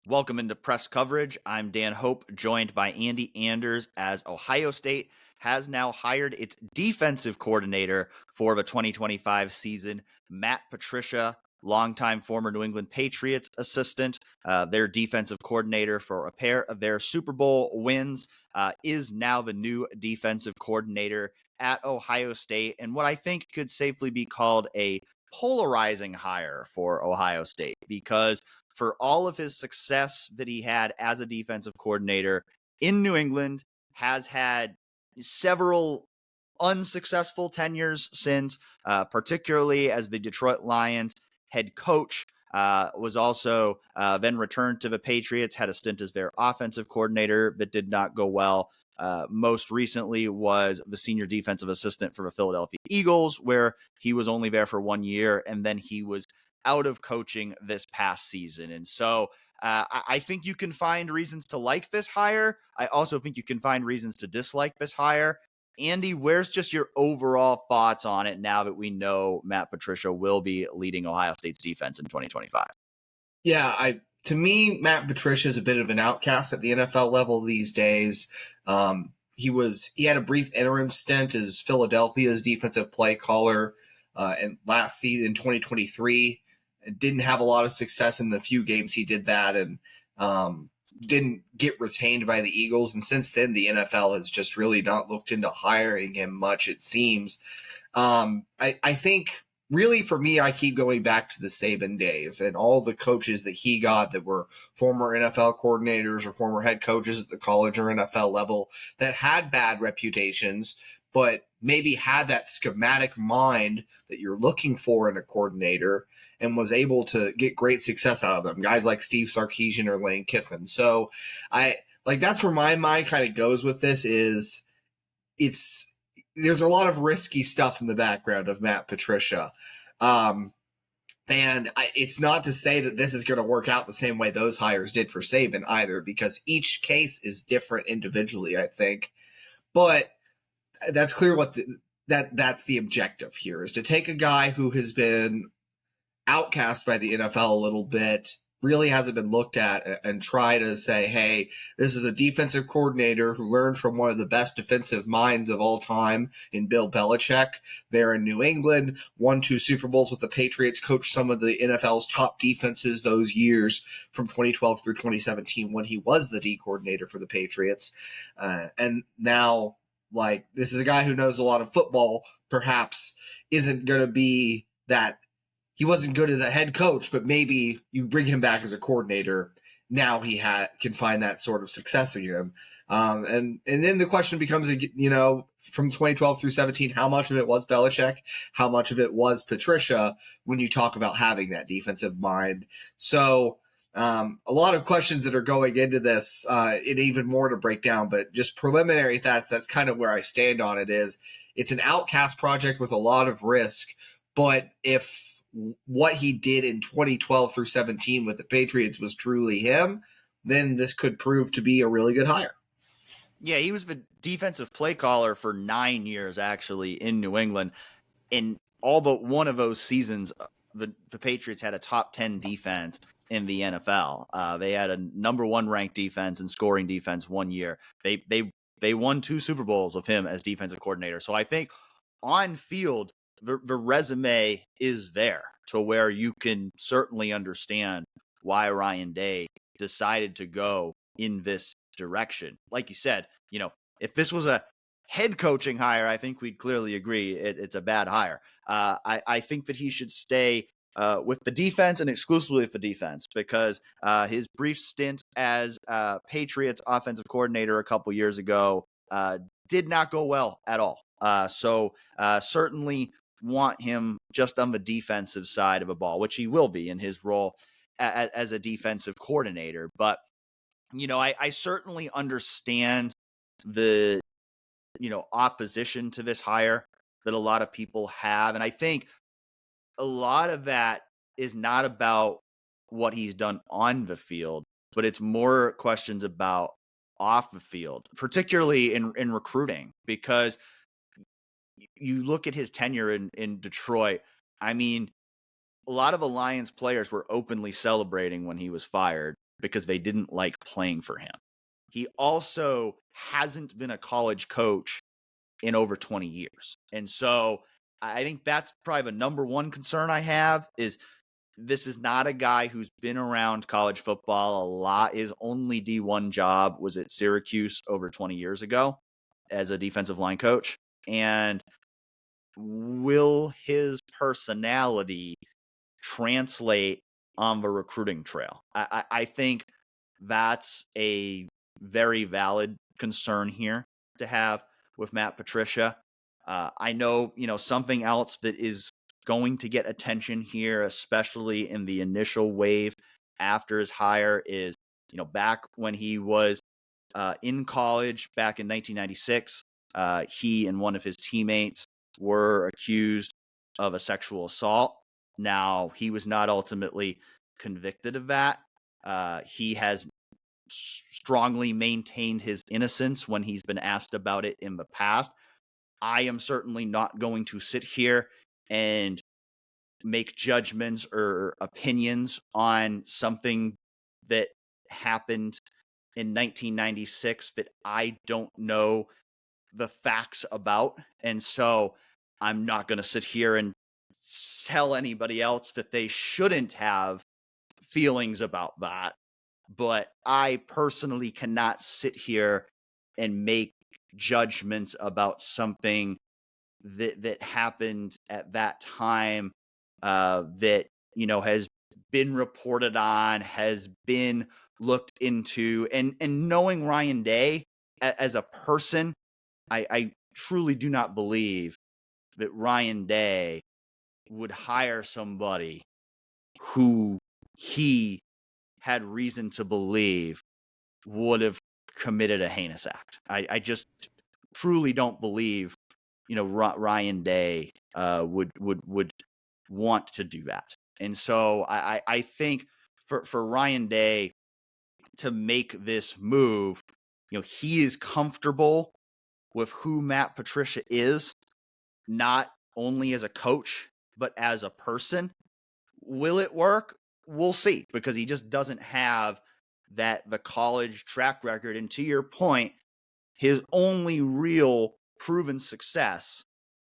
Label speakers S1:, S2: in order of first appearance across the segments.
S1: Welcome into press coverage. I'm Dan Hope, joined by Andy Anders, as Ohio State has now hired its defensive coordinator for the 2025 season, Matt Patricia, longtime former New England Patriots assistant, their defensive coordinator for a pair of their Super Bowl wins, is now the new defensive coordinator at Ohio State, and what I think could safely be called a polarizing hire for Ohio State, because for all of his success that he had as a defensive coordinator in New England, has had several unsuccessful tenures since, particularly as the Detroit Lions head coach. Was also then returned to the Patriots, had a stint as their offensive coordinator that did not go well. Most recently was the senior defensive assistant for the Philadelphia Eagles, where he was only there for 1 year, and then he was out of coaching this past season. And so I think you can find reasons to like this hire. I also think you can find reasons to dislike this hire. Andy, where's just your overall thoughts on it now that we know Matt Patricia will be leading Ohio State's defense in 2025?
S2: Yeah, to me, Matt Patricia is a bit of an outcast at the NFL level these days. He had a brief interim stint as Philadelphia's defensive play caller, and last season in 2023, didn't have a lot of success in the few games he did that, and didn't get retained by the Eagles. And since then, the NFL has just really not looked into hiring him much, it seems. I think really for me, I keep going back to the Saban days and all the coaches that he got that were former NFL coordinators or former head coaches at the college or NFL level that had bad reputations, but maybe had that schematic mind that you're looking for in a coordinator and was able to get great success out of them. Guys like Steve Sarkisian or Lane Kiffin. So that's where my mind kind of goes with this is there's a lot of risky stuff in the background of Matt Patricia. It's not to say that this is going to work out the same way those hires did for Saban either, because each case is different individually, I think. But that's clear that's the objective here, is to take a guy who has been outcast by the NFL a little bit, really hasn't been looked at, and try to say, hey, this is a defensive coordinator who learned from one of the best defensive minds of all time in Bill Belichick. They're in New England, won 2 Super Bowls with the Patriots, coached some of the NFL's top defenses those years from 2012 through 2017 when he was the D coordinator for the Patriots. And now, this is a guy who knows a lot of football, perhaps isn't going to be that. He wasn't good as a head coach, but maybe you bring him back as a coordinator. Now he can find that sort of success again. And then the question becomes, from 2012 through 17, how much of it was Belichick? How much of it was Patricia when you talk about having that defensive mind? So a lot of questions that are going into this, and even more to break down, but just preliminary thoughts, that's kind of where I stand on it. It's an outcast project with a lot of risk, but if what he did in 2012 through 17 with the Patriots was truly him, then this could prove to be a really good hire.
S1: Yeah, he was the defensive play caller for 9 years, actually, in New England. In all but one of those seasons, the Patriots had a top 10 defense in the NFL. They had a number 1 ranked defense and scoring defense 1 year. They won 2 Super Bowls with him as defensive coordinator. So I think on field, the resume is there to where you can certainly understand why Ryan Day decided to go in this direction. Like you said, if this was a head coaching hire, I think we'd clearly agree it's a bad hire. I think that he should stay with the defense and exclusively with the defense, because his brief stint as Patriots offensive coordinator a couple years ago did not go well at all. So certainly want him just on the defensive side of a ball, which he will be in his role as a defensive coordinator. But, I certainly understand the, opposition to this hire that a lot of people have. And I think a lot of that is not about what he's done on the field, but it's more questions about off the field, particularly in recruiting, because you look at his tenure in Detroit. I mean, a lot of Alliance players were openly celebrating when he was fired. because they didn't like playing for him. He also hasn't been a college coach in over 20 years. And so I think that's probably the number one concern I have is this is not a guy who's been around college football a lot. His only D1 job was at Syracuse over 20 years ago as a defensive line coach. And will his personality translate on the recruiting trail? I think that's a very valid concern here to have with Matt Patricia. I know, something else that is going to get attention here, especially in the initial wave after his hire, is, back when he was in college back in 1996, he and one of his teammates were accused of a sexual assault. Now, he was not ultimately convicted of that. He has strongly maintained his innocence when he's been asked about it in the past. I am certainly not going to sit here and make judgments or opinions on something that happened in 1996 that I don't know the facts about. And so I'm not going to sit here and tell anybody else that they shouldn't have feelings about that. But I personally cannot sit here and make judgments about something that happened at that time that has been reported on, has been looked into, and knowing Ryan Day as a person, I truly do not believe that Ryan Day would hire somebody who he had reason to believe would have committed a heinous act. I just truly don't believe, Ryan Day would want to do that. And so I think for Ryan Day to make this move, he is comfortable with who Matt Patricia is, not only as a coach, but as a person. Will it work? We'll see, because he just doesn't have the college track record. And to your point, his only real proven success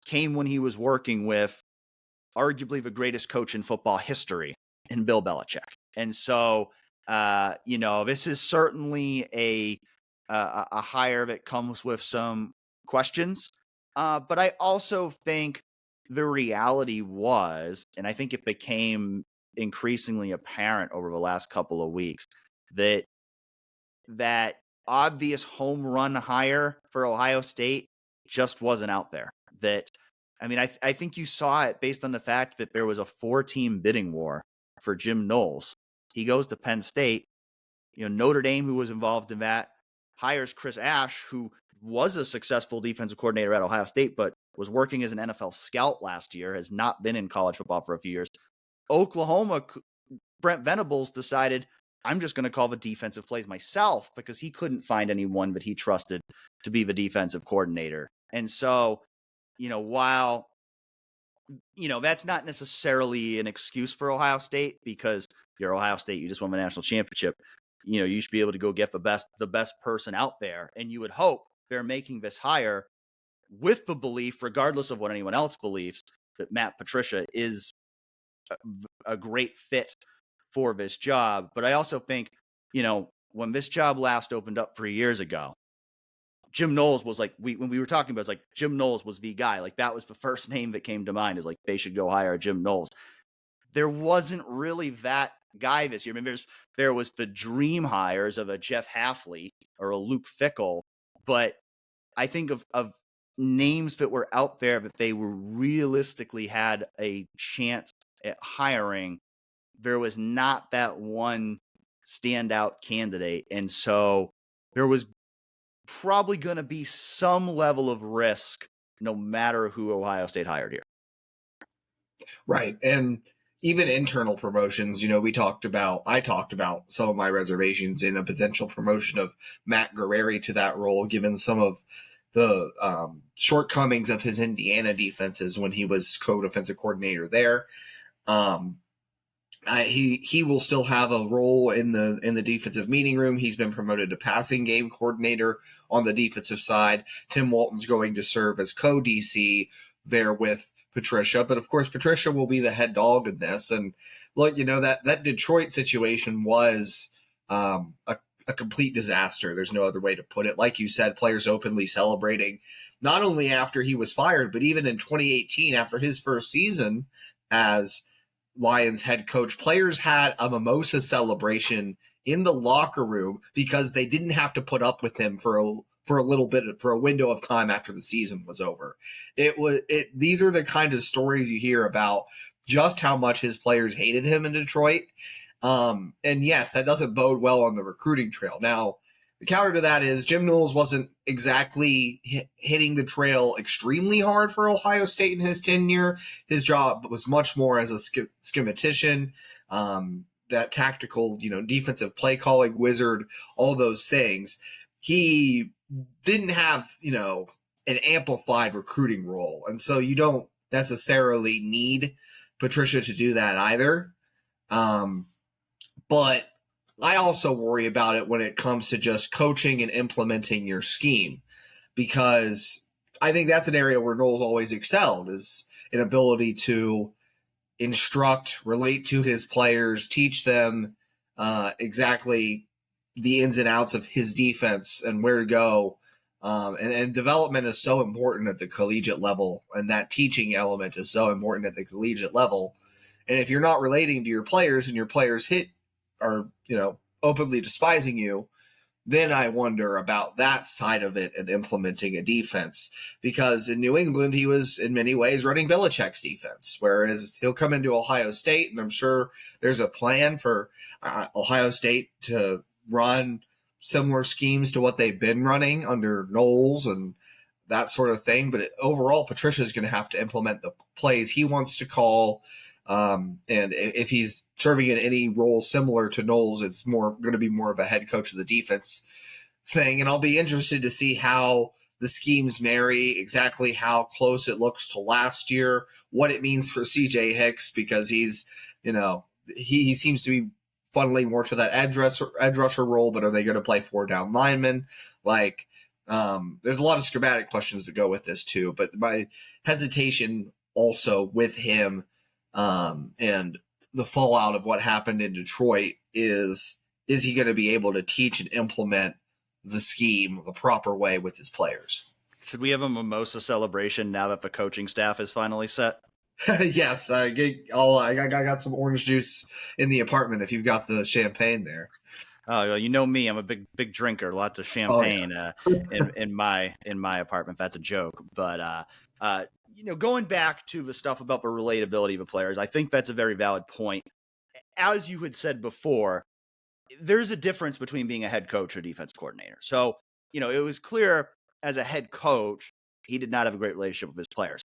S1: came when he was working with arguably the greatest coach in football history in Bill Belichick. And so, this is certainly a hire that comes with some questions. But I also think the reality was, and I think it became increasingly apparent over the last couple of weeks, that obvious home run hire for Ohio State just wasn't out there. I think you saw it based on the fact that there was a 4-team bidding war for Jim Knowles. He goes to Penn State. Notre Dame, who was involved in that, hires Chris Ash, who was a successful defensive coordinator at Ohio State, but was working as an NFL scout last year, has not been in college football for a few years. Oklahoma, Brent Venables decided, I'm just going to call the defensive plays myself, because he couldn't find anyone that he trusted to be the defensive coordinator. And so, while, that's not necessarily an excuse for Ohio State, because you're Ohio State, you just won the national championship. You should be able to go get the best person out there. And you would hope they're making this hire with the belief, regardless of what anyone else believes, that Matt Patricia is a great fit for this job. But I also think, when this job last opened up 3 years ago, Jim Knowles was like, when we were talking about it, it's like Jim Knowles was the guy. Like, that was the first name that came to mind, is like, they should go hire Jim Knowles. There wasn't really that guy this year. I mean, there was the dream hires of a Jeff Hafley or a Luke Fickell, but I think of names that were out there that they were realistically had a chance at hiring. There was not that one standout candidate. And so there was probably going to be some level of risk no matter who Ohio State hired here.
S2: Right. And even internal promotions, I talked about some of my reservations in a potential promotion of Matt Guerrieri to that role, given some of the shortcomings of his Indiana defenses when he was co-defensive coordinator there. He will still have a role in the defensive meeting room. He's been promoted to passing game coordinator on the defensive side. Tim Walton's going to serve as co-DC there with Patricia, but of course Patricia will be the head dog in this. And look, that Detroit situation was a complete disaster. There's no other way to put it. Like you said, players openly celebrating not only after he was fired, but even in 2018 after his first season as Lions head coach, players had a mimosa celebration in the locker room because they didn't have to put up with him for a little bit, for a window of time after the season was over. These are the kind of stories you hear about just how much his players hated him in Detroit. And yes, that doesn't bode well on the recruiting trail. Now, the counter to that is Jim Knowles wasn't exactly hitting the trail extremely hard for Ohio State in his tenure. His job was much more as a schematician, that tactical, defensive play calling wizard, all those things. He didn't have, an amplified recruiting role. And so you don't necessarily need Patricia to do that either. But I also worry about it when it comes to just coaching and implementing your scheme, because I think that's an area where Knowles always excelled, is an ability to instruct, relate to his players, teach them exactly the ins and outs of his defense and where to go. And development is so important at the collegiate level, and that teaching element is so important at the collegiate level. And if you're not relating to your players and your players are openly despising you, then I wonder about that side of it and implementing a defense. Because in New England, he was in many ways running Belichick's defense, whereas he'll come into Ohio State, and I'm sure there's a plan for Ohio State to run similar schemes to what they've been running under Knowles and that sort of thing. But overall, Patricia's going to have to implement the plays he wants to call. And if he's serving in any role similar to Knowles, it's going to be more of a head coach of the defense thing. And I'll be interested to see how the schemes marry, exactly how close it looks to last year, what it means for CJ Hicks, because he's, he seems to be funneling more to that edge rusher role, but are they going to play 4 down linemen? There's a lot of schematic questions to go with this too, but my hesitation also with him, and the fallout of what happened in Detroit is he going to be able to teach and implement the scheme the proper way with his players?
S1: Should we have a mimosa celebration now that the coaching staff is finally set?
S2: Yes, I got some orange juice in the apartment if you've got the champagne there.
S1: Oh, you know me, I'm a big drinker. Lots of champagne in my apartment. That's a joke, but going back to the stuff about the relatability of the players, I think that's a very valid point. As you had said before, there's a difference between being a head coach or defense coordinator. So, it was clear as a head coach, he did not have a great relationship with his players.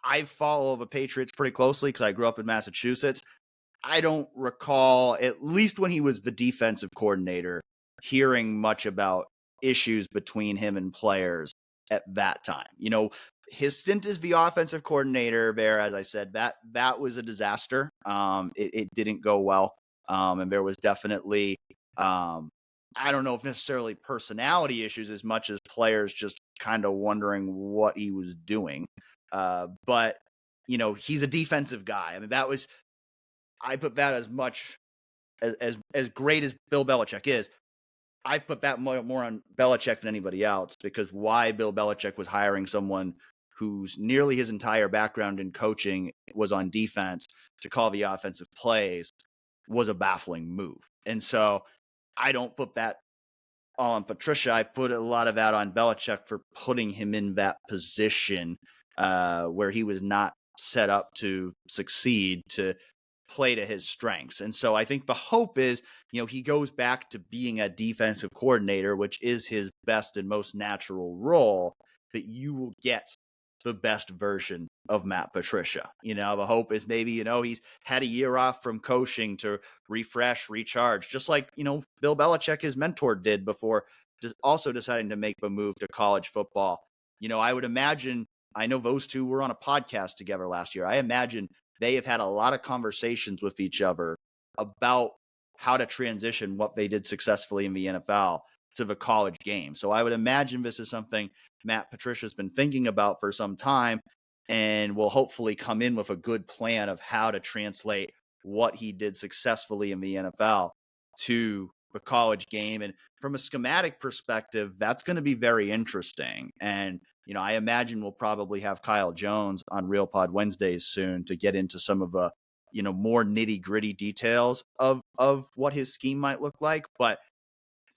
S1: I follow the Patriots pretty closely because I grew up in Massachusetts. I don't recall, at least when he was the defensive coordinator, hearing much about issues between him and players at that time. His stint as the offensive coordinator there, as I said, that was a disaster. It didn't go well. And there was definitely, I don't know if necessarily personality issues as much as players just kind of wondering what he was doing. But he's a defensive guy. I mean, I put that as much as great as Bill Belichick is. I put that more on Belichick than anybody else, because why Bill Belichick was hiring someone whose nearly his entire background in coaching was on defense to call the offensive plays was a baffling move. And so I don't put that on Patricia. I put a lot of that on Belichick for putting him in that position where he was not set up to succeed, to play to his strengths. And so I think the hope is, he goes back to being a defensive coordinator, which is his best and most natural role, that you will get the best version of Matt Patricia. The hope is maybe, he's had a year off from coaching to refresh, recharge, just like, Bill Belichick, his mentor, did before also deciding to make the move to college football. I would imagine, I know those two were on a podcast together last year. I imagine they have had a lot of conversations with each other about how to transition what they did successfully in the NFL to the college game. So I would imagine this is something Matt Patricia's been thinking about for some time and will hopefully come in with a good plan of how to translate what he did successfully in the NFL to the college game. And from a schematic perspective, that's going to be very interesting. And, I imagine we'll probably have Kyle Jones on Real Pod Wednesdays soon to get into some of the, more nitty gritty details of what his scheme might look like. But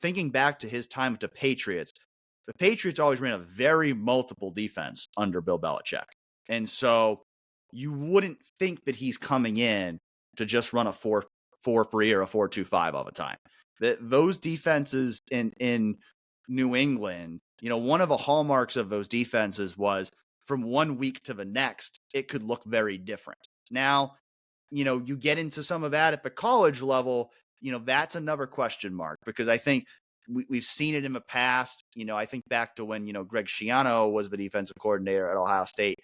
S1: thinking back to his time with the Patriots always ran a very multiple defense under Bill Belichick. And so you wouldn't think that he's coming in to just run a 4-3 or a 4-2-5 all the time. Those defenses in New England, one of the hallmarks of those defenses was from one week to the next, it could look very different. Now, you get into some of that at the college level, that's another question mark, because I think we've seen it in the past. I think back to when, Greg Schiano was the defensive coordinator at Ohio State.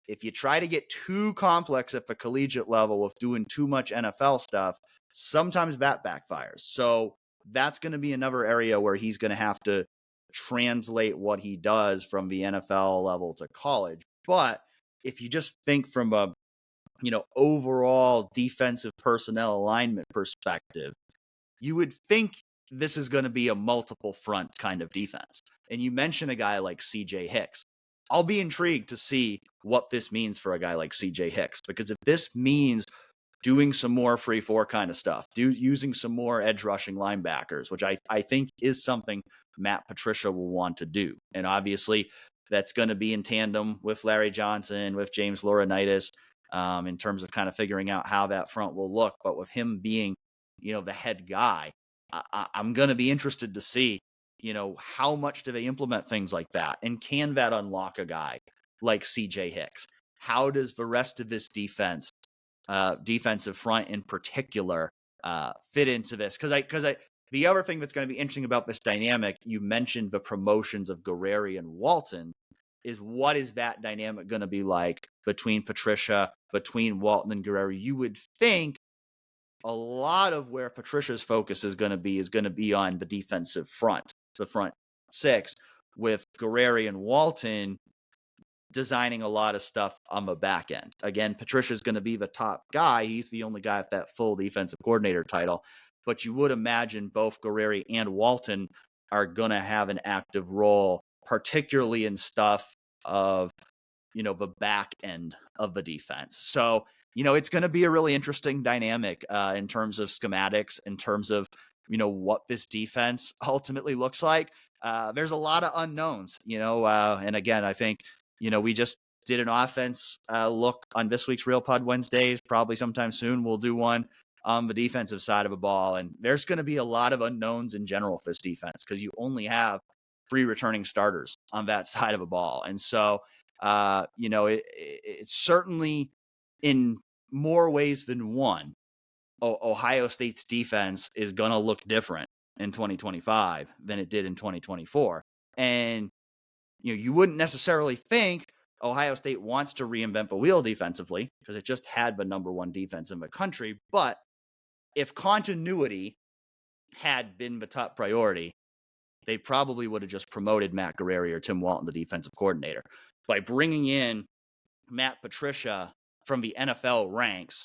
S1: If you try to get too complex at the collegiate level with doing too much NFL stuff, sometimes that backfires. So that's going to be another area where he's going to have to translate what he does from the NFL level to college. But if you just think from a, overall defensive personnel alignment perspective, you would think this is going to be a multiple front kind of defense. And you mentioned a guy like CJ Hicks. I'll be intrigued to see what this means for a guy like CJ Hicks, because if this means doing some more 3-4 kind of stuff, using some more edge rushing linebackers, which I think is something Matt Patricia will want to do. And obviously that's going to be in tandem with Larry Johnson, with James Laurinaitis, in terms of kind of figuring out how that front will look. But with him being, the head guy, I'm going to be interested to see, how much do they implement things like that? And can that unlock a guy like CJ Hicks? How does the rest of this defensive front in particular, fit into this? Because the other thing that's going to be interesting about this dynamic, you mentioned the promotions of Guerreri and Walton, is what is that dynamic going to be like between Patricia, between Walton and Guerreri? You would think a lot of where Patricia's focus is going to be on the defensive front, the front six, with Guerreri and Walton designing a lot of stuff on the back end. Again, Patricia's going to be the top guy. He's the only guy with that full defensive coordinator title. But you would imagine both Guerreri and Walton are going to have an active role, particularly in stuff of, the back end of the defense. So, it's going to be a really interesting dynamic in terms of schematics, in terms of, what this defense ultimately looks like. There's a lot of unknowns, and again, I think, we just did an offense look on this week's Real Pod Wednesdays. Probably sometime soon we'll do one on the defensive side of the ball. And there's going to be a lot of unknowns in general for this defense, because you only have 3 returning starters on that side of the ball. And so, it's certainly in more ways than one, Ohio State's defense is going to look different in 2025 than it did in 2024. And, you wouldn't necessarily think Ohio State wants to reinvent the wheel defensively, because it just had the number 1 defense in the country. But if continuity had been the top priority, they probably would have just promoted Matt Guerreri or Tim Walton, the defensive coordinator. By bringing in Matt Patricia from the NFL ranks,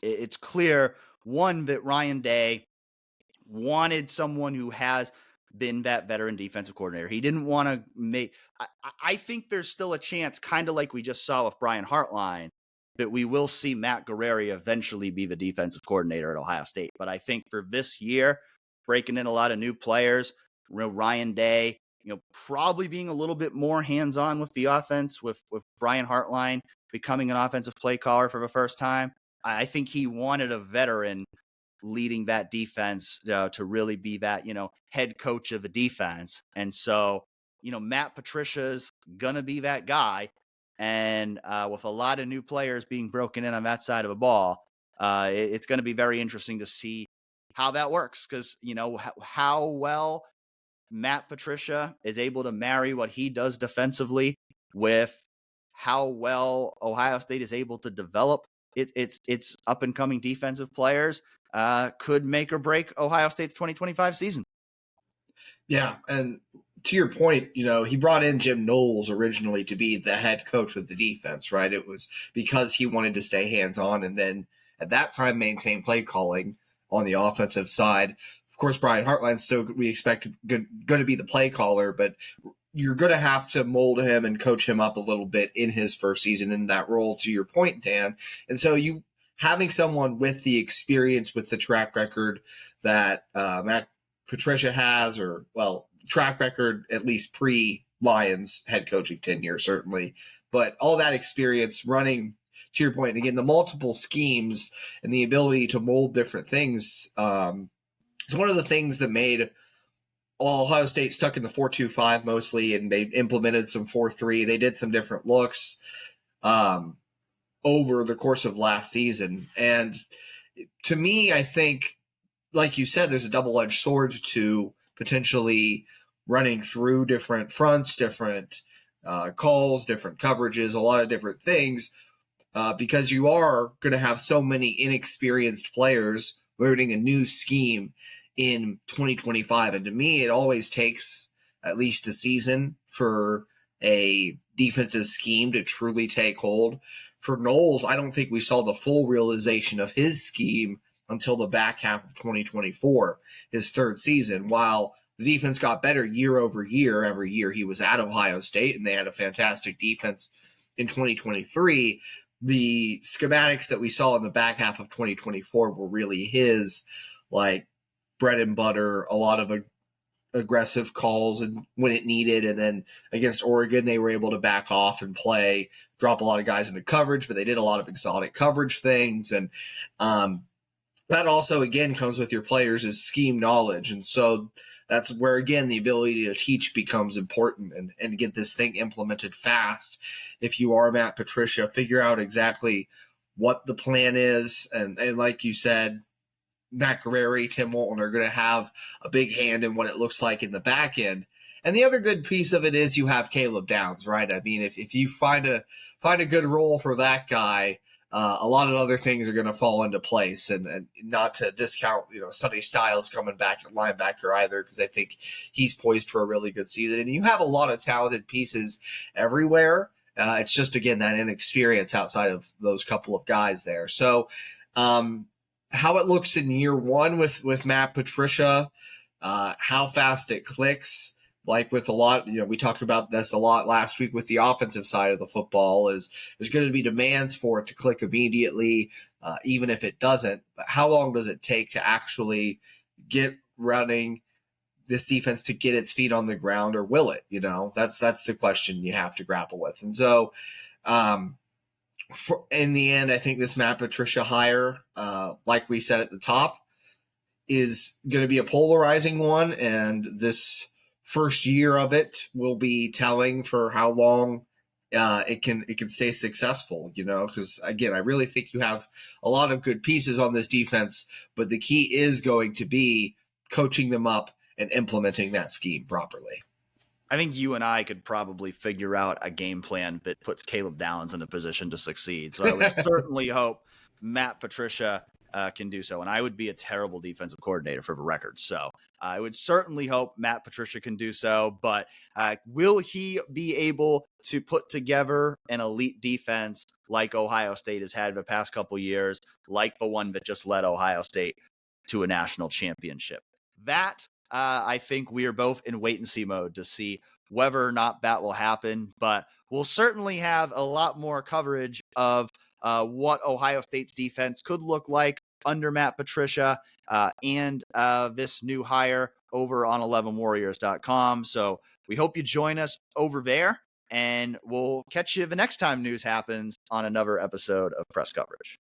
S1: it's clear, one, that Ryan Day wanted someone who has been that veteran defensive coordinator. He didn't want to make – I think there's still a chance, kind of like we just saw with Brian Hartline, that we will see Matt Guerreri eventually be the defensive coordinator at Ohio State. But I think for this year, breaking in a lot of new players, Ryan Day, probably being a little bit more hands-on with the offense, with Brian Hartline becoming an offensive play caller for the first time. I think he wanted a veteran leading that defense to really be that, head coach of the defense. And so, Matt Patricia's going to be that guy. And with a lot of new players being broken in on that side of the ball, it's going to be very interesting to see how that works, because, how well Matt Patricia is able to marry what he does defensively with how well Ohio State is able to develop it's up and coming defensive players could make or break Ohio State's 2025 season.
S2: Yeah, and to your point, he brought in Jim Knowles originally to be the head coach of the defense, right? It was because he wanted to stay hands-on and then at that time maintain play calling on the offensive side. Of course, Brian Hartline's still, we expect, going to be the play caller, but you're going to have to mold him and coach him up a little bit in his first season in that role, to your point, Dan. And so you having someone with the experience, with the track record that Matt Patricia has, or, well, track record at least pre-Lions head coaching tenure, certainly, but all that experience running, to your point, and again, the multiple schemes and the ability to mold different things is one of the things that made Ohio State stuck in the 4-2-5 mostly, and they implemented some 4-3. They did some different looks over the course of last season. And to me, I think, like you said, there's a double-edged sword to potentially running through different fronts, different calls, different coverages, a lot of different things, because you are going to have so many inexperienced players learning a new scheme in 2025. And to me, it always takes at least a season for a defensive scheme to truly take hold. For Knowles, I don't think we saw the full realization of his scheme until the back half of 2024, his third season. While the defense got better year over year, every year he was at Ohio State, and they had a fantastic defense in 2023, the schematics that we saw in the back half of 2024 were really his, like, bread and butter, a lot of aggressive calls and when it needed. And then against Oregon, they were able to back off and drop a lot of guys into coverage, but they did a lot of exotic coverage things. And that also, again, comes with your players' is scheme knowledge. And so that's where, again, the ability to teach becomes important and get this thing implemented fast. If you are Matt Patricia, figure out exactly what the plan is. And like you said, Matt Guerreri, Tim Walton are going to have a big hand in what it looks like in the back end. And the other good piece of it is you have Caleb Downs, right? I mean, if you find a good role for that guy, a lot of other things are going to fall into place. And not to discount, Sonny Styles coming back at linebacker either, because I think he's poised for a really good season. And you have a lot of talented pieces everywhere. It's just, again, that inexperience outside of those couple of guys there. So, how it looks in year one with Matt Patricia, how fast it clicks, like with a lot, we talked about this a lot last week with the offensive side of the football, is there's going to be demands for it to click immediately, even if it doesn't. But how long does it take to actually get running this defense to get its feet on the ground, or will it? That's the question you have to grapple with. And so, in the end, I think this Matt Patricia hire, like we said at the top, is going to be a polarizing one, and this first year of it will be telling for how long it can stay successful. Because again, I really think you have a lot of good pieces on this defense, but the key is going to be coaching them up and implementing that scheme properly.
S1: I think you and I could probably figure out a game plan that puts Caleb Downs in a position to succeed. So I would certainly hope Matt Patricia can do so. And I would be a terrible defensive coordinator, for the record. So I would certainly hope Matt Patricia can do so. But will he be able to put together an elite defense like Ohio State has had the past couple years, like the one that just led Ohio State to a national championship? That I think we are both in wait-and-see mode to see whether or not that will happen. But we'll certainly have a lot more coverage of what Ohio State's defense could look like under Matt Patricia and this new hire over on 11warriors.com. So we hope you join us over there, and we'll catch you the next time news happens on another episode of Press Coverage.